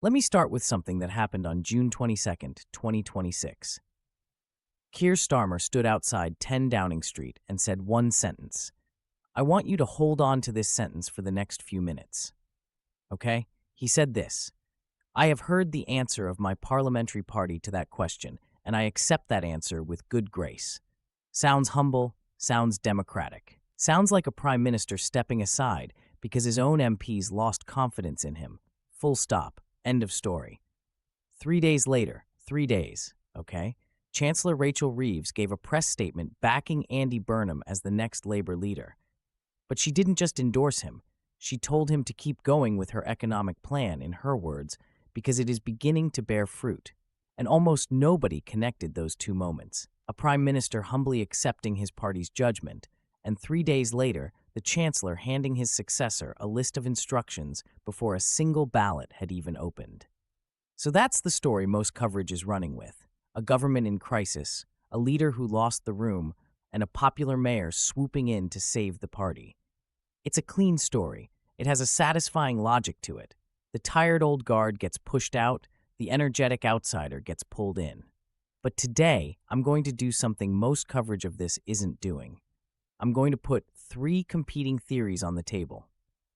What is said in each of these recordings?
Let me start with something that happened on June 22nd, 2026. Keir Starmer stood outside 10 Downing Street and said one sentence. I want you to hold on to this sentence for the next few minutes. Okay? He said this: I have heard the answer of my parliamentary party to that question, and I accept that answer with good grace. Sounds humble, sounds democratic. Sounds like a prime minister stepping aside because his own MPs lost confidence in him. Full stop. End of story. 3 days later, 3 days, okay? Chancellor Rachel Reeves gave a press statement backing Andy Burnham as the next Labour leader. But she didn't just endorse him. She told him to keep going with her economic plan, in her words, because it is beginning to bear fruit. And almost nobody connected those two moments. A prime minister humbly accepting his party's judgment, and 3 days later, the chancellor handing his successor a list of instructions before a single ballot had even opened. So that's the story most coverage is running with. A government in crisis, a leader who lost the room, and a popular mayor swooping in to save the party. It's a clean story. It has a satisfying logic to it. The tired old guard gets pushed out, the energetic outsider gets pulled in. But today, I'm going to do something most coverage of this isn't doing. I'm going to put 3 competing theories on the table.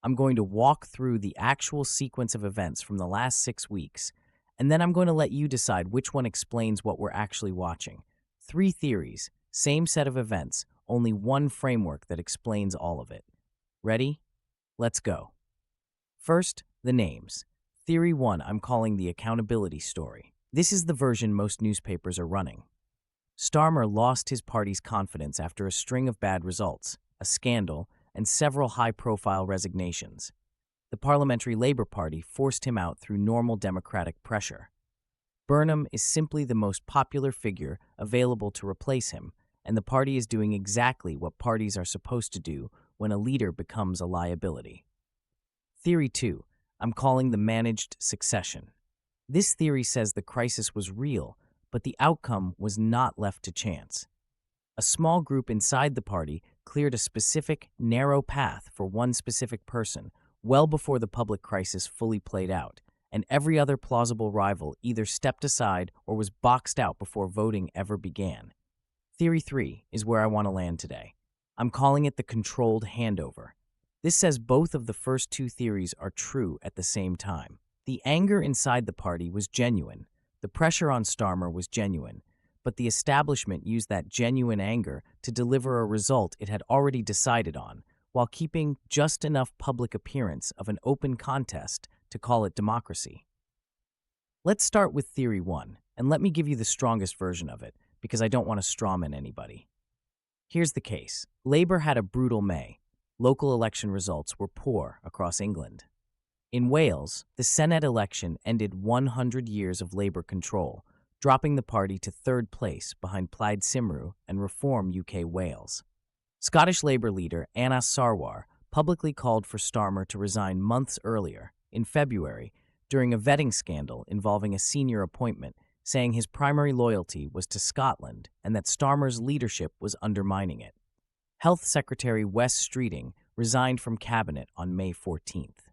I'm going to walk through the actual sequence of events from the last 6 weeks, and then I'm going to let you decide which one explains what we're actually watching. 3 theories, same set of events, only one framework that explains all of it. Ready? Let's go. First, the names. Theory 1 I'm calling the accountability story. This is the version most newspapers are running. Starmer lost his party's confidence after a string of bad results, a scandal, and several high-profile resignations. The Parliamentary Labour Party forced him out through normal democratic pressure. Burnham is simply the most popular figure available to replace him, and the party is doing exactly what parties are supposed to do when a leader becomes a liability. Theory 2 I'm calling the managed succession. This theory says the crisis was real, but the outcome was not left to chance. A small group inside the party cleared a specific, narrow path for one specific person well before the public crisis fully played out, and every other plausible rival either stepped aside or was boxed out before voting ever began. Theory 3 is where I want to land today. I'm calling it the controlled handover. This says both of the first 2 theories are true at the same time. The anger inside the party was genuine. The pressure on Starmer was genuine. But the establishment used that genuine anger to deliver a result it had already decided on, while keeping just enough public appearance of an open contest to call it democracy. Let's start with Theory 1, and let me give you the strongest version of it, because I don't want to strawman anybody. Here's the case. Labour had a brutal May. Local election results were poor across England. In Wales, the Senedd election ended 100 years of Labour control, dropping the party to 3rd place behind Plaid Cymru and Reform UK Wales. Scottish Labour leader Anas Sarwar publicly called for Starmer to resign months earlier, in February, during a vetting scandal involving a senior appointment, saying his primary loyalty was to Scotland and that Starmer's leadership was undermining it. Health Secretary Wes Streeting resigned from cabinet on May 14th.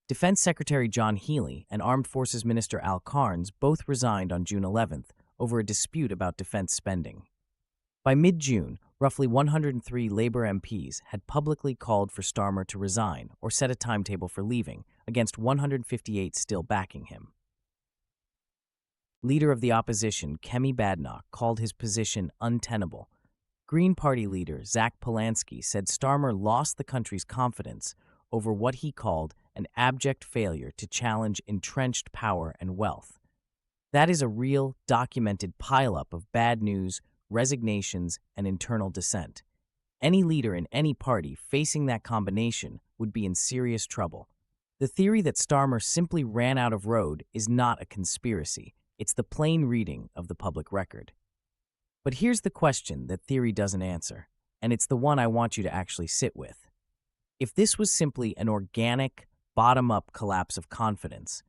Defense Secretary John Healey and Armed Forces Minister Al Carnes both resigned on June 11th over a dispute about defense spending. By mid-June, roughly 103 Labour MPs had publicly called for Starmer to resign or set a timetable for leaving, against 158 still backing him. Leader of the opposition, Kemi Badenoch, called his position untenable. Green Party leader Zach Polanski said Starmer lost the country's confidence over what he called an abject failure to challenge entrenched power and wealth. That is a real, documented pileup of bad news, resignations, and internal dissent. Any leader in any party facing that combination would be in serious trouble. The theory that Starmer simply ran out of road is not a conspiracy. It's the plain reading of the public record. But here's the question that theory doesn't answer, and it's the one I want you to actually sit with. If this was simply an organic, bottom-up collapse of confidence,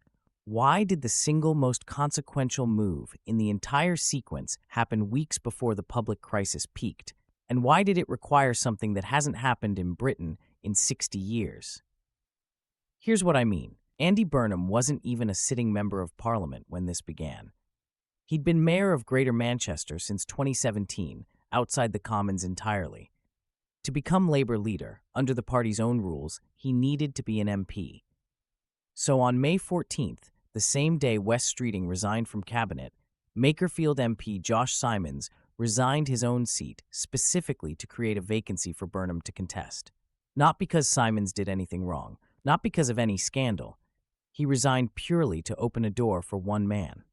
why did the single most consequential move in the entire sequence happen weeks before the public crisis peaked? And why did it require something that hasn't happened in Britain in 60 years? Here's what I mean. Andy Burnham wasn't even a sitting member of Parliament when this began. He'd been mayor of Greater Manchester since 2017, outside the Commons entirely. To become Labour leader, under the party's own rules, he needed to be an MP. So on May 14th, the same day Wes Streeting resigned from cabinet, Makerfield MP Josh Simons resigned his own seat specifically to create a vacancy for Burnham to contest. Not because Simons did anything wrong, not because of any scandal. He resigned purely to open a door for one man.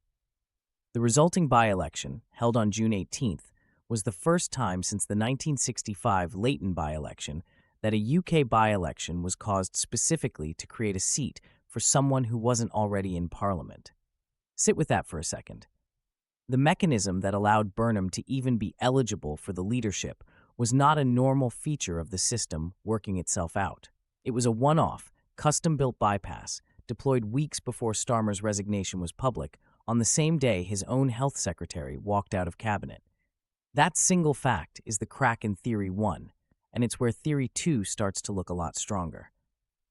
The resulting by-election, held on June 18th, was the first time since the 1965 Leighton by-election that a UK by-election was caused specifically to create a seat for someone who wasn't already in Parliament. Sit with that for a second. The mechanism that allowed Burnham to even be eligible for the leadership was not a normal feature of the system working itself out. It was a one-off, custom-built bypass, deployed weeks before Starmer's resignation was public, on the same day his own health secretary walked out of cabinet. That single fact is the crack in Theory 1, and it's where Theory 2 starts to look a lot stronger.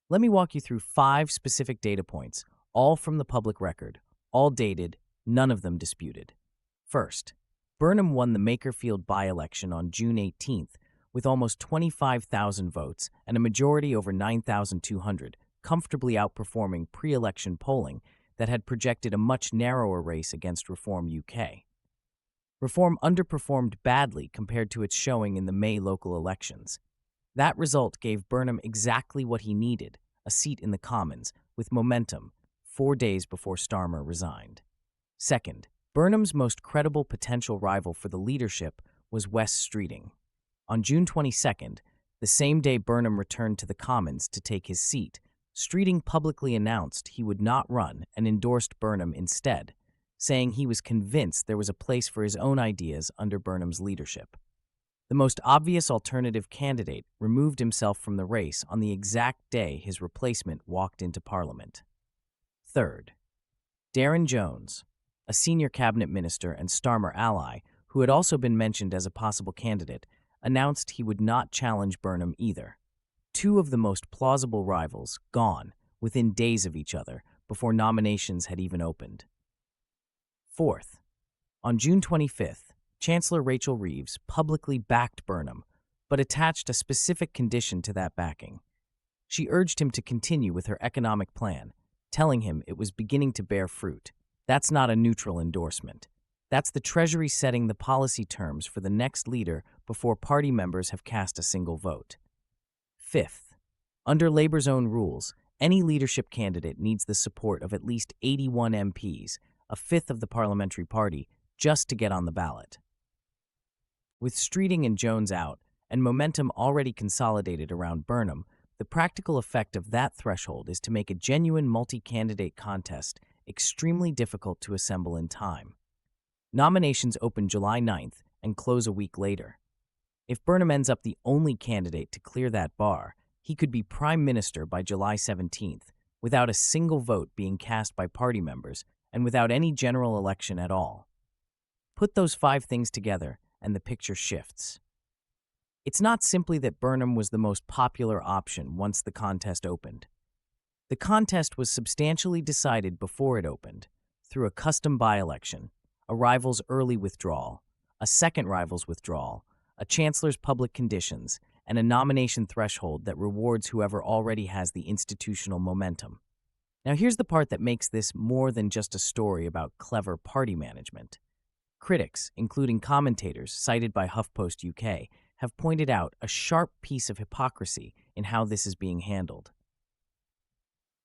Let me walk you through 5 specific data points, all from the public record, all dated, none of them disputed. First, Burnham won the Makerfield by-election on June 18th with almost 25,000 votes and a majority over 9,200, comfortably outperforming pre-election polling that had projected a much narrower race against Reform UK. Reform underperformed badly compared to its showing in the May local elections. That result gave Burnham exactly what he needed, a seat in the Commons, with momentum, 4 days before Starmer resigned. Second, Burnham's most credible potential rival for the leadership was Wes Streeting. On June 22nd, the same day Burnham returned to the Commons to take his seat, Streeting publicly announced he would not run and endorsed Burnham instead, saying he was convinced there was a place for his own ideas under Burnham's leadership. The most obvious alternative candidate removed himself from the race on the exact day his replacement walked into Parliament. Third, Darren Jones, a senior cabinet minister and Starmer ally who had also been mentioned as a possible candidate, announced he would not challenge Burnham either. 2 of the most plausible rivals gone within days of each other before nominations had even opened. Fourth, on June 25th, Chancellor Rachel Reeves publicly backed Burnham, but attached a specific condition to that backing. She urged him to continue with her economic plan, telling him it was beginning to bear fruit. That's not a neutral endorsement. That's the Treasury setting the policy terms for the next leader before party members have cast a single vote. Fifth, under Labour's own rules, any leadership candidate needs the support of at least 81 MPs, a fifth of the parliamentary party, just to get on the ballot. With Streeting and Jones out, and momentum already consolidated around Burnham, the practical effect of that threshold is to make a genuine multi-candidate contest extremely difficult to assemble in time. Nominations open July 9th and close a week later. If Burnham ends up the only candidate to clear that bar, he could be prime minister by July 17th, without a single vote being cast by party members and without any general election at all. Put those 5 things together, and the picture shifts. It's not simply that Burnham was the most popular option once the contest opened. The contest was substantially decided before it opened, through a custom by-election, a rival's early withdrawal, a second rival's withdrawal, a chancellor's public conditions, and a nomination threshold that rewards whoever already has the institutional momentum. Now here's the part that makes this more than just a story about clever party management. Critics, including commentators cited by HuffPost UK, have pointed out a sharp piece of hypocrisy in how this is being handled.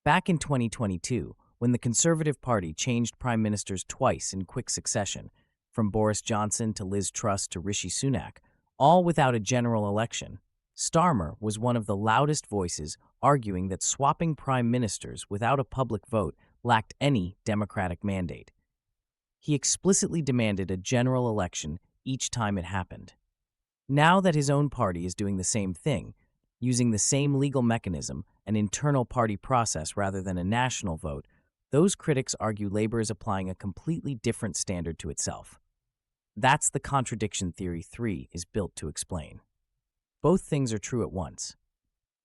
Back in 2022, when the Conservative Party changed prime ministers twice in quick succession, from Boris Johnson to Liz Truss to Rishi Sunak, all without a general election, Starmer was one of the loudest voices arguing that swapping prime ministers without a public vote lacked any democratic mandate. He explicitly demanded a general election each time it happened. Now that his own party is doing the same thing, using the same legal mechanism, an internal party process rather than a national vote, those critics argue Labour is applying a completely different standard to itself. That's the contradiction Theory 3 is built to explain. Both things are true at once.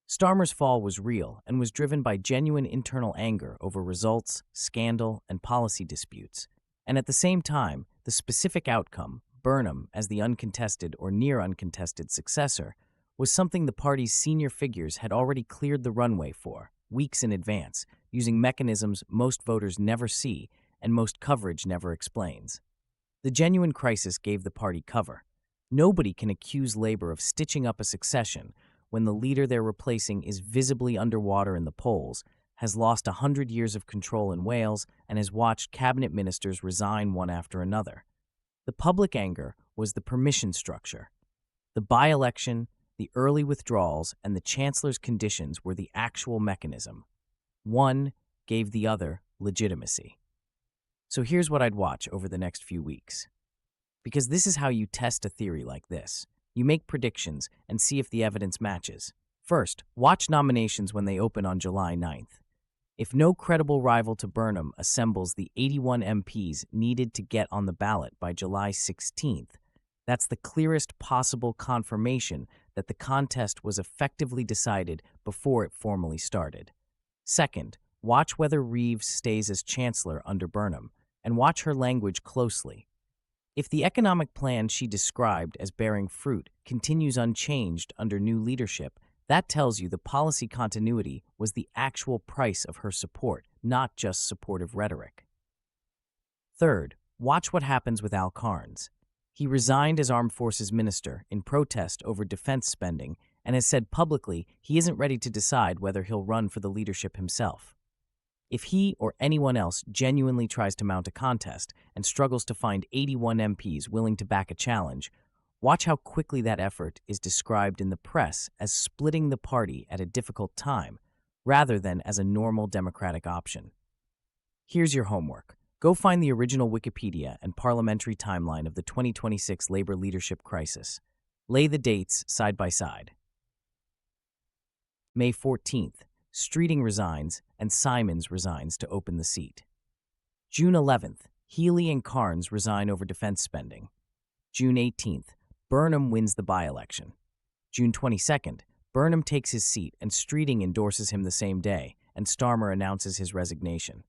Starmer's fall was real and was driven by genuine internal anger over results, scandal, and policy disputes. And at the same time, the specific outcome, Burnham as the uncontested or near uncontested successor, was something the party's senior figures had already cleared the runway for, weeks in advance, using mechanisms most voters never see and most coverage never explains. The genuine crisis gave the party cover. Nobody can accuse Labor of stitching up a succession when the leader they're replacing is visibly underwater in the polls, has lost 100 years of control in Wales, and has watched cabinet ministers resign one after another. The public anger was the permission structure. The by-election, the early withdrawals, and the chancellor's conditions were the actual mechanism. One gave the other legitimacy. So here's what I'd watch over the next few weeks. Because this is how you test a theory like this. You make predictions and see if the evidence matches. First, watch nominations when they open on July 9th. If no credible rival to Burnham assembles the 81 MPs needed to get on the ballot by July 16th, that's the clearest possible confirmation that the contest was effectively decided before it formally started. Second, watch whether Reeves stays as chancellor under Burnham, and watch her language closely. If the economic plan she described as bearing fruit continues unchanged under new leadership, that tells you the policy continuity was the actual price of her support, not just supportive rhetoric. Third, watch what happens with Al Carnes. He resigned as Armed Forces Minister in protest over defense spending and has said publicly he isn't ready to decide whether he'll run for the leadership himself. If he or anyone else genuinely tries to mount a contest and struggles to find 81 MPs willing to back a challenge, watch how quickly that effort is described in the press as splitting the party at a difficult time, rather than as a normal democratic option. Here's your homework. Go find the original Wikipedia and parliamentary timeline of the 2026 labor leadership crisis. Lay the dates side by side. May 14th, Streeting resigns and Simons resigns to open the seat. June 11th, Healy and Carnes resign over defense spending. June 18th, Burnham wins the by-election. June 22nd, Burnham takes his seat and Streeting endorses him the same day, and Starmer announces his resignation.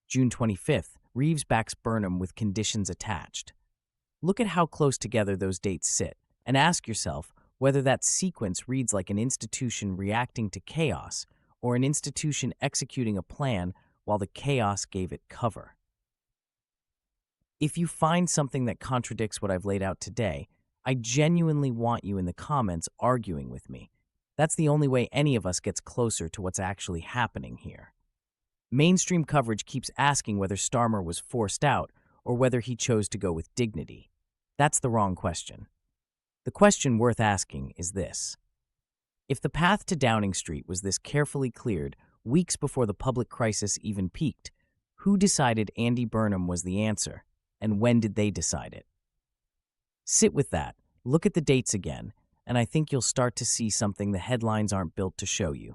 June 25th, Reeves backs Burnham with conditions attached. Look at how close together those dates sit, and ask yourself whether that sequence reads like an institution reacting to chaos or an institution executing a plan while the chaos gave it cover. If you find something that contradicts what I've laid out today, I genuinely want you in the comments arguing with me. That's the only way any of us gets closer to what's actually happening here. Mainstream coverage keeps asking whether Starmer was forced out or whether he chose to go with dignity. That's the wrong question. The question worth asking is this. If the path to Downing Street was this carefully cleared weeks before the public crisis even peaked, who decided Andy Burnham was the answer, and when did they decide it? Sit with that, look at the dates again, and I think you'll start to see something the headlines aren't built to show you.